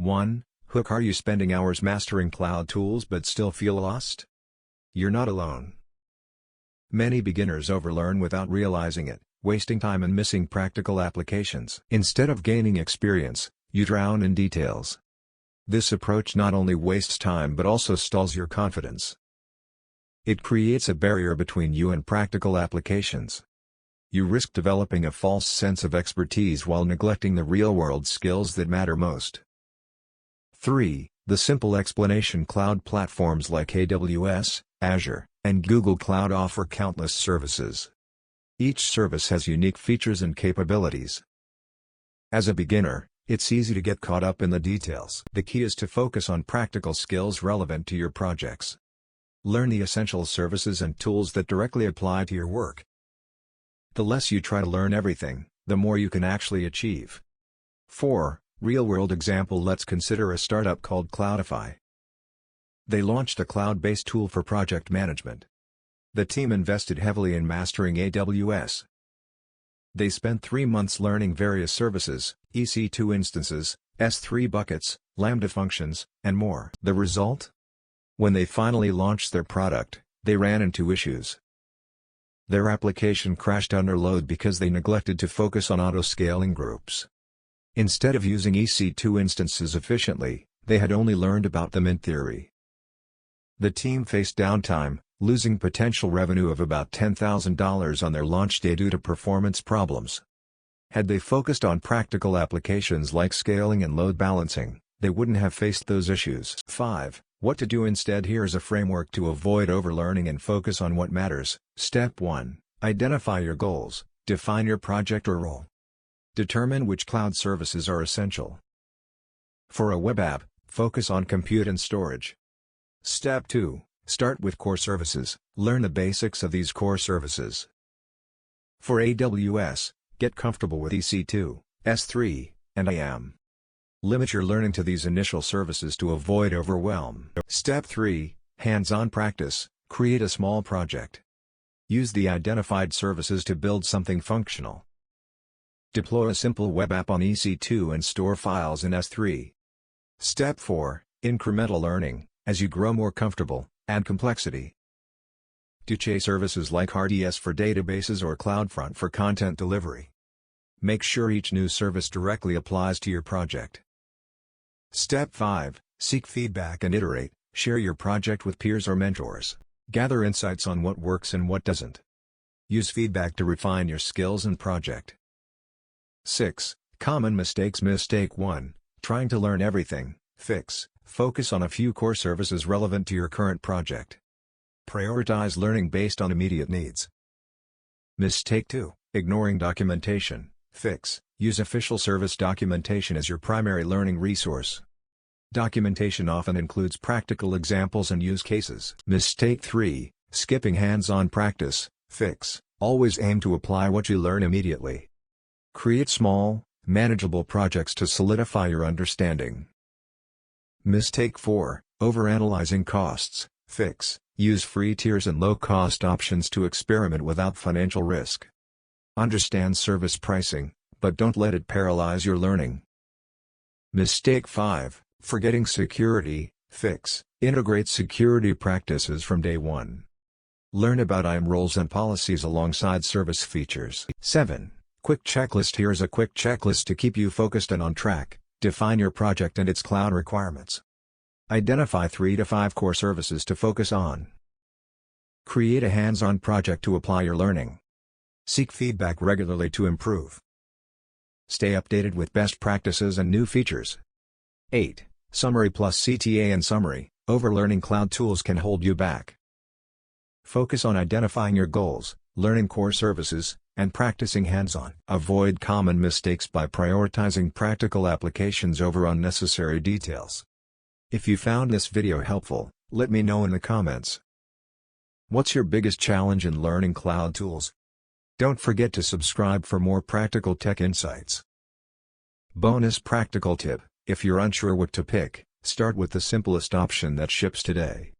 1. Hook. Are you spending hours mastering cloud tools but still feel lost? You're not alone. Many beginners overlearn without realizing it, wasting time and missing practical applications. Instead of gaining experience, you drown in details. This approach not only wastes time but also stalls your confidence. It creates a barrier between you and practical applications. You risk developing a false sense of expertise while neglecting the real-world skills that matter most. 3. The simple explanation. Cloud platforms like AWS, Azure, and Google Cloud offer countless services. Each service has unique features and capabilities. As a beginner, it's easy to get caught up in the details. The key is to focus on practical skills relevant to your projects. Learn the essential services and tools that directly apply to your work. The less you try to learn everything, the more you can actually achieve. 4. Real-world example. Let's consider a startup called Cloudify. They launched a cloud-based tool for project management. The team invested heavily in mastering AWS. They spent 3 months learning various services, EC2 instances, S3 buckets, Lambda functions, and more. The result? When they finally launched their product, they ran into issues. Their application crashed under load because they neglected to focus on auto-scaling groups. Instead of using EC2 instances efficiently, they had only learned about them in theory. The team faced downtime, losing potential revenue of about $10,000 on their launch day due to performance problems. Had they focused on practical applications like scaling and load balancing, they wouldn't have faced those issues. 5. What to do instead. Here's a framework to avoid overlearning and focus on what matters. Step 1. Identify your goals. Define your project or role. Determine which cloud services are essential. For a web app, focus on compute and storage. Step 2. Start with core services. Learn the basics of these core services. For AWS, get comfortable with EC2, S3, and IAM. Limit your learning to these initial services to avoid overwhelm. Step 3. Hands-on practice. Create a small project. Use the identified services to build something functional. Deploy a simple web app on EC2 and store files in S3. Step 4. Incremental learning. As you grow more comfortable, add complexity. Chase services like RDS for databases or CloudFront for content delivery. Make sure each new service directly applies to your project. Step 5. Seek feedback and iterate. Share your project with peers or mentors. Gather insights on what works and what doesn't. Use feedback to refine your skills and project. 6. Common mistakes. Mistake 1. Trying to learn everything. Fix. Focus on a few core services relevant to your current project. Prioritize learning based on immediate needs. Mistake 2. Ignoring documentation. Fix. Use official service documentation as your primary learning resource. Documentation often includes practical examples and use cases. Mistake 3. Skipping hands-on practice. Fix. Always aim to apply what you learn immediately. Create small, manageable projects to solidify your understanding. Mistake 4. Overanalyzing costs. Fix. Use free tiers and low-cost options to experiment without financial risk. Understand service pricing, but don't let it paralyze your learning. Mistake 5. Forgetting security. Fix. Integrate security practices from day 1. Learn about IAM roles and policies alongside service features. 7. Quick checklist. Here's a quick checklist to keep you focused and on track. Define your project and its cloud requirements. Identify 3 to 5 core services to focus on. Create a hands-on project to apply your learning. Seek feedback regularly to improve. Stay updated with best practices and new features. 8. Summary plus CTA and summary. Overlearning cloud tools can hold you back. Focus on identifying your goals, learning core services, and practicing hands-on. Avoid common mistakes by prioritizing practical applications over unnecessary details. If you found this video helpful, let me know in the comments. What's your biggest challenge in learning cloud tools? Don't forget to subscribe for more practical tech insights. Bonus practical tip: if you're unsure what to pick, start with the simplest option that ships today.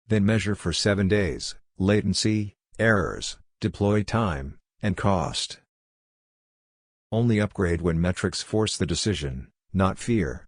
Then measure for 7 days, latency, errors, deploy time, and cost. Only upgrade when metrics force the decision, not fear.